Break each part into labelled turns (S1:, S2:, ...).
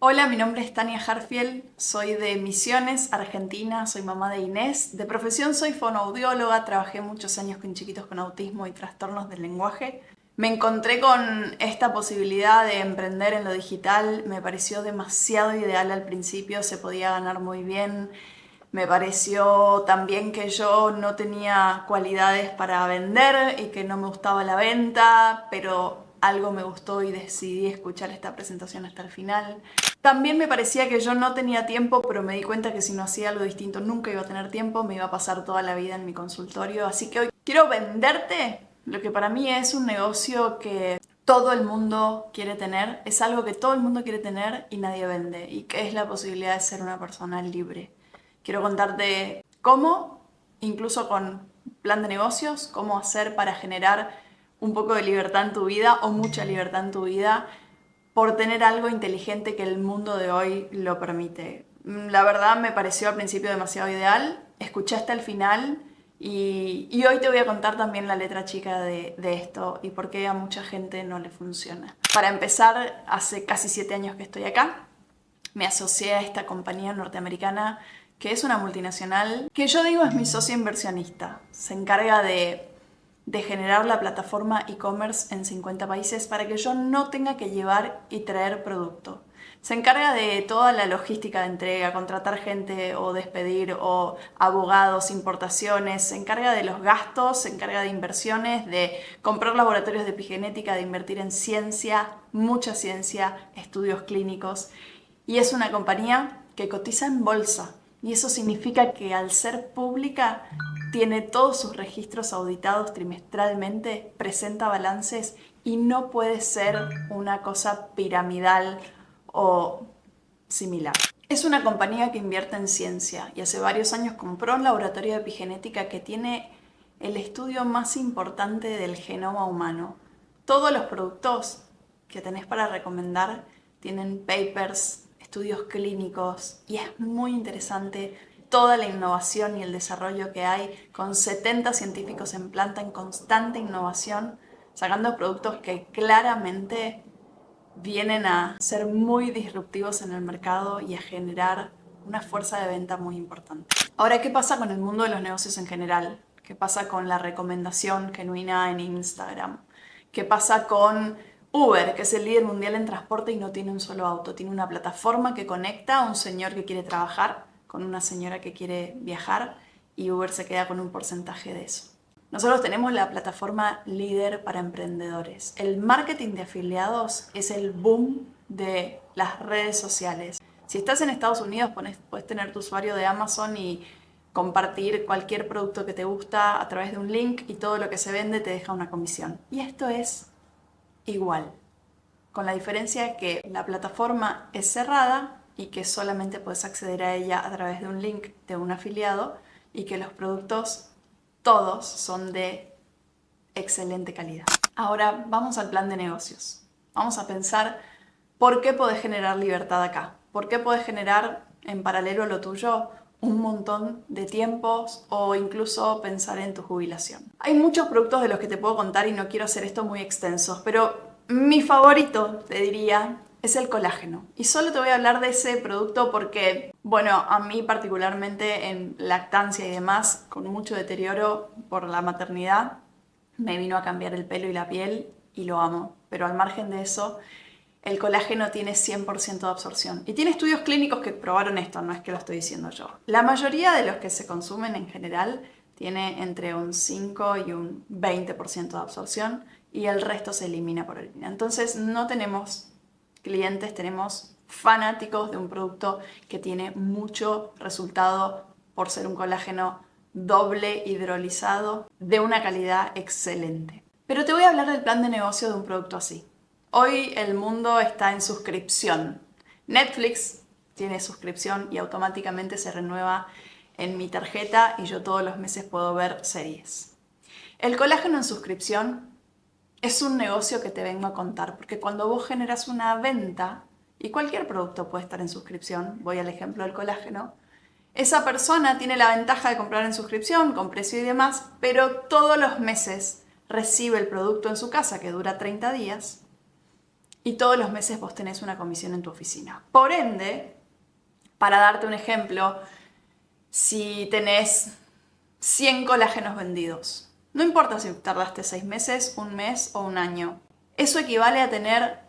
S1: Hola, mi nombre es Tania Harfield, soy de Misiones, Argentina, soy mamá de Inés. De profesión soy fonoaudióloga, trabajé muchos años con chiquitos con autismo y trastornos del lenguaje. Me encontré con esta posibilidad de emprender en lo digital, me pareció demasiado ideal al principio, se podía ganar muy bien. Me pareció también que yo no tenía cualidades para vender y que no me gustaba la venta, pero algo me gustó y decidí escuchar esta presentación hasta el final. También me parecía que yo no tenía tiempo, pero me di cuenta que si no hacía algo distinto nunca iba a tener tiempo, me iba a pasar toda la vida en mi consultorio. Así que hoy quiero venderte lo que para mí es un negocio que todo el mundo quiere tener, es algo que todo el mundo quiere tener y nadie vende, y que es la posibilidad de ser una persona libre. Quiero contarte cómo, incluso con plan de negocios, cómo hacer para generar un poco de libertad en tu vida o mucha libertad en tu vida por tener algo inteligente que el mundo de hoy lo permite. La verdad me pareció al principio demasiado ideal, escuché hasta el final y hoy te voy a contar también la letra chica de esto y por qué a mucha gente no le funciona. Para empezar, hace casi 7 años que estoy acá. Me asocié a esta compañía norteamericana que es una multinacional, que yo digo es mi socio inversionista. Se encarga de generar la plataforma e-commerce en 50 países para que yo no tenga que llevar y traer producto. Se encarga de toda la logística de entrega, contratar gente o despedir o abogados, importaciones, se encarga de los gastos, se encarga de inversiones, de comprar laboratorios de epigenética, de invertir en ciencia, mucha ciencia, estudios clínicos. Y es una compañía que cotiza en bolsa. Y eso significa que al ser pública tiene todos sus registros auditados trimestralmente, presenta balances y no puede ser una cosa piramidal o similar. Es una compañía que invierte en ciencia y hace varios años compró un laboratorio de epigenética que tiene el estudio más importante del genoma humano. Todos los productos que tenés para recomendar tienen papers, estudios clínicos y es muy interesante toda la innovación y el desarrollo que hay con 70 científicos en planta en constante innovación, sacando productos que claramente vienen a ser muy disruptivos en el mercado y a generar una fuerza de venta muy importante. Ahora, ¿qué pasa con el mundo de los negocios en general? ¿Qué pasa con la recomendación genuina en Instagram? ¿Qué pasa con Uber, que es el líder mundial en transporte y no tiene un solo auto? Tiene una plataforma que conecta a un señor que quiere trabajar con una señora que quiere viajar y Uber se queda con un porcentaje de eso. Nosotros tenemos la plataforma líder para emprendedores. El marketing de afiliados es el boom de las redes sociales. Si estás en Estados Unidos, puedes tener tu usuario de Amazon y compartir cualquier producto que te gusta a través de un link y todo lo que se vende te deja una comisión. Y esto es igual, con la diferencia que la plataforma es cerrada y que solamente puedes acceder a ella a través de un link de un afiliado y que los productos todos son de excelente calidad. Ahora vamos al plan de negocios. Vamos a pensar por qué podés generar libertad acá. ¿Por qué podés generar en paralelo a lo tuyo un montón de tiempos o incluso pensar en tu jubilación? Hay muchos productos de los que te puedo contar y no quiero hacer esto muy extensos, pero mi favorito, te diría, es el colágeno. Y solo te voy a hablar de ese producto porque, bueno, a mí particularmente en lactancia y demás, con mucho deterioro por la maternidad, me vino a cambiar el pelo y la piel y lo amo. Pero al margen de eso, el colágeno tiene 100% de absorción. Y tiene estudios clínicos que probaron esto, no es que lo estoy diciendo yo. La mayoría de los que se consumen en general tiene entre un 5 y un 20% de absorción y el resto se elimina por orina. Entonces no tenemos clientes, tenemos fanáticos de un producto que tiene mucho resultado por ser un colágeno doble hidrolizado de una calidad excelente. Pero te voy a hablar del plan de negocio de un producto así. Hoy el mundo está en suscripción. Netflix tiene suscripción y automáticamente se renueva en mi tarjeta y yo todos los meses puedo ver series. El colágeno en suscripción es un negocio que te vengo a contar, porque cuando vos generas una venta, y cualquier producto puede estar en suscripción, voy al ejemplo del colágeno, esa persona tiene la ventaja de comprar en suscripción, con precio y demás, pero todos los meses recibe el producto en su casa, que dura 30 días, y todos los meses vos tenés una comisión en tu oficina. Por ende, para darte un ejemplo, si tenés 100 colágenos vendidos, no importa si tardaste 6 meses, un mes o un año, eso equivale a tener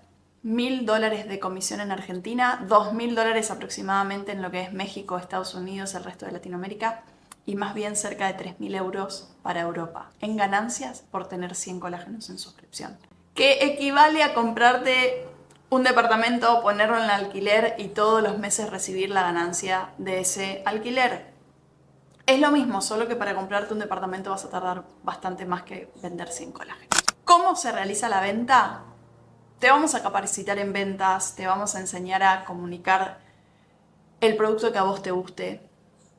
S1: $1.000 de comisión en Argentina, $2.000 aproximadamente en lo que es México, Estados Unidos, el resto de Latinoamérica, y más bien cerca de 3.000 euros para Europa, en ganancias por tener 100 colágenos en suscripción. Que equivale a comprarte un departamento, ponerlo en alquiler y todos los meses recibir la ganancia de ese alquiler. Es lo mismo, solo que para comprarte un departamento vas a tardar bastante más que vender 100 colágenos. ¿Cómo se realiza la venta? Te vamos a capacitar en ventas, te vamos a enseñar a comunicar el producto que a vos te guste,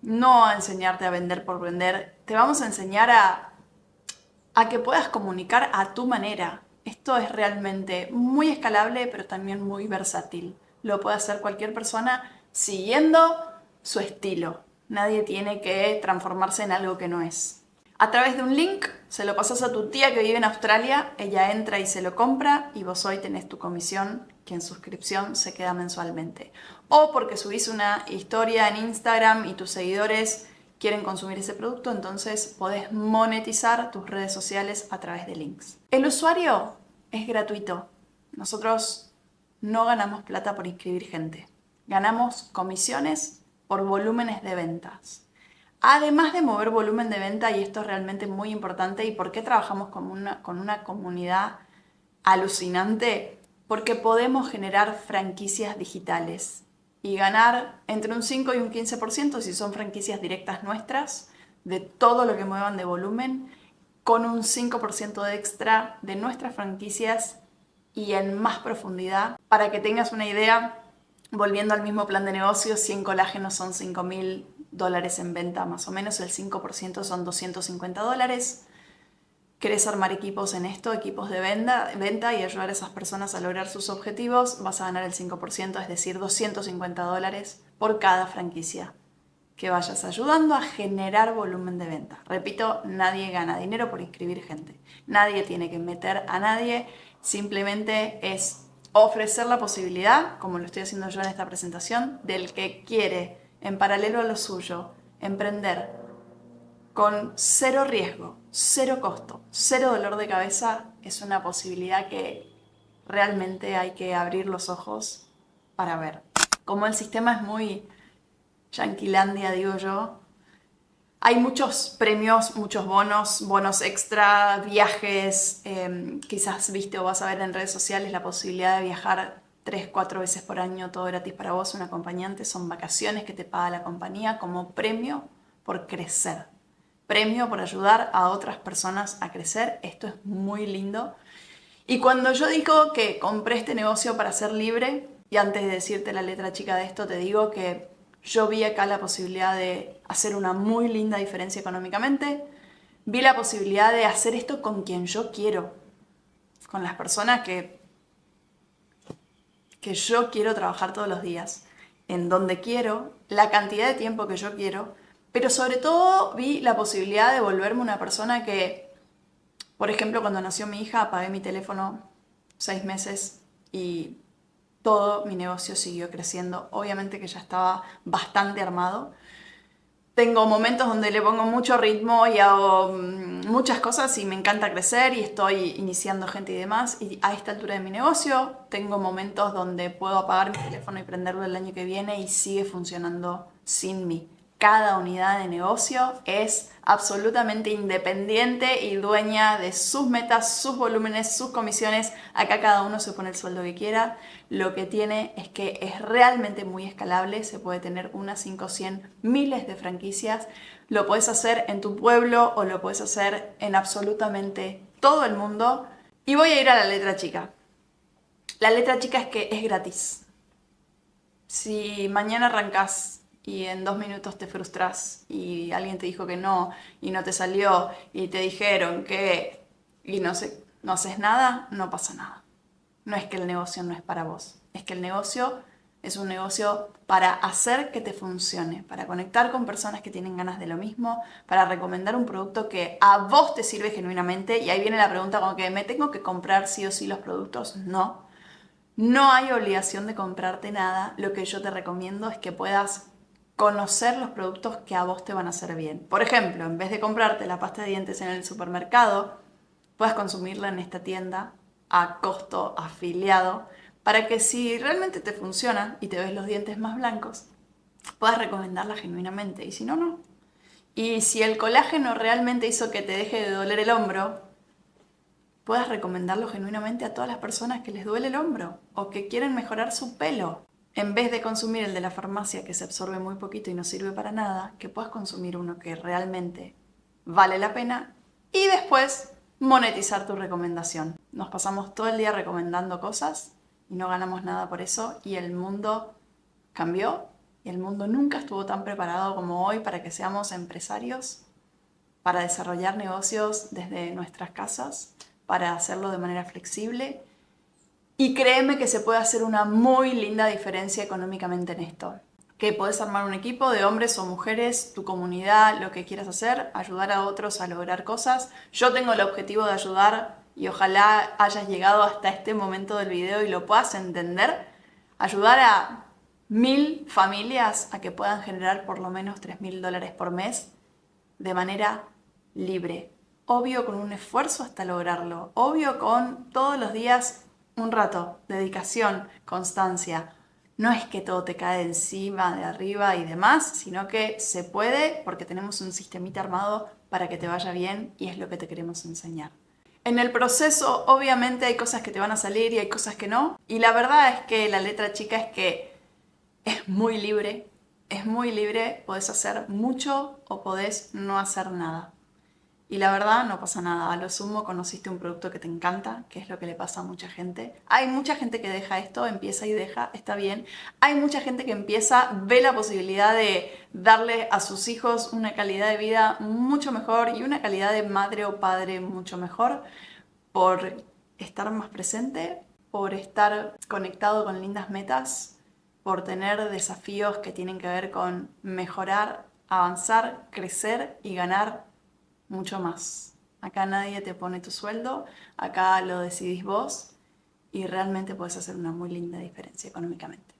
S1: no a enseñarte a vender por vender, te vamos a enseñar a que puedas comunicar a tu manera. Esto es realmente muy escalable, pero también muy versátil. Lo puede hacer cualquier persona siguiendo su estilo. Nadie tiene que transformarse en algo que no es. A través de un link se lo pasas a tu tía que vive en Australia, ella entra y se lo compra y vos hoy tenés tu comisión que en suscripción se queda mensualmente. O porque subís una historia en Instagram y tus seguidores quieren consumir ese producto, entonces podés monetizar tus redes sociales a través de links. El usuario es gratuito. Nosotros no ganamos plata por inscribir gente. Ganamos comisiones por volúmenes de ventas. Además de mover volumen de venta, y esto es realmente muy importante, ¿y por qué trabajamos con una comunidad alucinante? Porque podemos generar franquicias digitales y ganar entre un 5 y un 15% si son franquicias directas nuestras, de todo lo que muevan de volumen, con un 5% de extra de nuestras franquicias y en más profundidad. Para que tengas una idea, volviendo al mismo plan de negocio, 100 colágenos son $5.000 en venta, más o menos el 5% son $250. ¿Querés armar equipos en esto, equipos de venta y ayudar a esas personas a lograr sus objetivos? Vas a ganar el 5%, es decir, $250 por cada franquicia que vayas ayudando a generar volumen de venta. Repito, nadie gana dinero por inscribir gente. Nadie tiene que meter a nadie, simplemente es ofrecer la posibilidad, como lo estoy haciendo yo en esta presentación, del que quiere, en paralelo a lo suyo, emprender con cero riesgo, cero costo, cero dolor de cabeza. Es una posibilidad que realmente hay que abrir los ojos para ver. Como el sistema es muy yanquilandia, digo yo, hay muchos premios, muchos bonos extra, viajes, quizás viste o vas a ver en redes sociales la posibilidad de viajar 3-4 veces por año, todo gratis para vos, un acompañante. Son vacaciones que te paga la compañía como premio por crecer. Premio por ayudar a otras personas a crecer. Esto es muy lindo. Y cuando yo digo que compré este negocio para ser libre, y antes de decirte la letra chica de esto, te digo que yo vi acá la posibilidad de hacer una muy linda diferencia económicamente. Vi la posibilidad de hacer esto con quien yo quiero, con las personas que yo quiero trabajar todos los días, en donde quiero, la cantidad de tiempo que yo quiero, pero sobre todo vi la posibilidad de volverme una persona que, por ejemplo, cuando nació mi hija, apagué mi teléfono 6 meses y todo mi negocio siguió creciendo. Obviamente que ya estaba bastante armado. Tengo momentos donde le pongo mucho ritmo y hago muchas cosas y me encanta crecer y estoy iniciando gente y demás. Y a esta altura de mi negocio tengo momentos donde puedo apagar mi teléfono y prenderlo el año que viene y sigue funcionando sin mí. Cada unidad de negocio es absolutamente independiente y dueña de sus metas, sus volúmenes, sus comisiones. Acá cada uno se pone el sueldo que quiera. Lo que tiene es que es realmente muy escalable. Se puede tener unas 5, 100, miles de franquicias. Lo puedes hacer en tu pueblo o lo puedes hacer en absolutamente todo el mundo. Y voy a ir a la letra chica. La letra chica es que es gratis. Si mañana arrancas y en 2 minutos te frustras y alguien te dijo que no y no te salió y te dijeron que y no haces nada, no pasa nada. No es que el negocio no es para vos, es que el negocio es un negocio para hacer que te funcione, para conectar con personas que tienen ganas de lo mismo, para recomendar un producto que a vos te sirve genuinamente. Y ahí viene la pregunta como que ¿me tengo que comprar sí o sí los productos? No. No hay obligación de comprarte nada. Lo que yo te recomiendo es que puedas conocer los productos que a vos te van a hacer bien. Por ejemplo, en vez de comprarte la pasta de dientes en el supermercado, puedas consumirla en esta tienda a costo afiliado para que si realmente te funciona y te ves los dientes más blancos, puedas recomendarla genuinamente y si no, no. Y si el colágeno realmente hizo que te deje de doler el hombro, puedas recomendarlo genuinamente a todas las personas que les duele el hombro o que quieren mejorar su pelo. En vez de consumir el de la farmacia que se absorbe muy poquito y no sirve para nada, que puedas consumir uno que realmente vale la pena y después monetizar tu recomendación. Nos pasamos todo el día recomendando cosas y no ganamos nada por eso y el mundo cambió y el mundo nunca estuvo tan preparado como hoy para que seamos empresarios, para desarrollar negocios desde nuestras casas, para hacerlo de manera flexible. Y créeme que se puede hacer una muy linda diferencia económicamente en esto. Que podés armar un equipo de hombres o mujeres, tu comunidad, lo que quieras hacer, ayudar a otros a lograr cosas. Yo tengo el objetivo de ayudar y ojalá hayas llegado hasta este momento del video y lo puedas entender. Ayudar a 1000 familias a que puedan generar por lo menos $3000 por mes de manera libre. Obvio con un esfuerzo hasta lograrlo. Obvio con todos los días un rato, dedicación, constancia. No es que todo te cae encima, de arriba y demás, sino que se puede porque tenemos un sistemita armado para que te vaya bien y es lo que te queremos enseñar. En el proceso obviamente hay cosas que te van a salir y hay cosas que no. Y la verdad es que la letra chica es que es muy libre, podés hacer mucho o podés no hacer nada. Y la verdad no pasa nada, a lo sumo conociste un producto que te encanta, que es lo que le pasa a mucha gente. Hay mucha gente que deja esto, empieza y deja, está bien. Hay mucha gente que empieza, ve la posibilidad de darle a sus hijos una calidad de vida mucho mejor y una calidad de madre o padre mucho mejor por estar más presente, por estar conectado con lindas metas, por tener desafíos que tienen que ver con mejorar, avanzar, crecer y ganar mucho más. Acá nadie te pone tu sueldo, acá lo decidís vos y realmente puedes hacer una muy linda diferencia económicamente.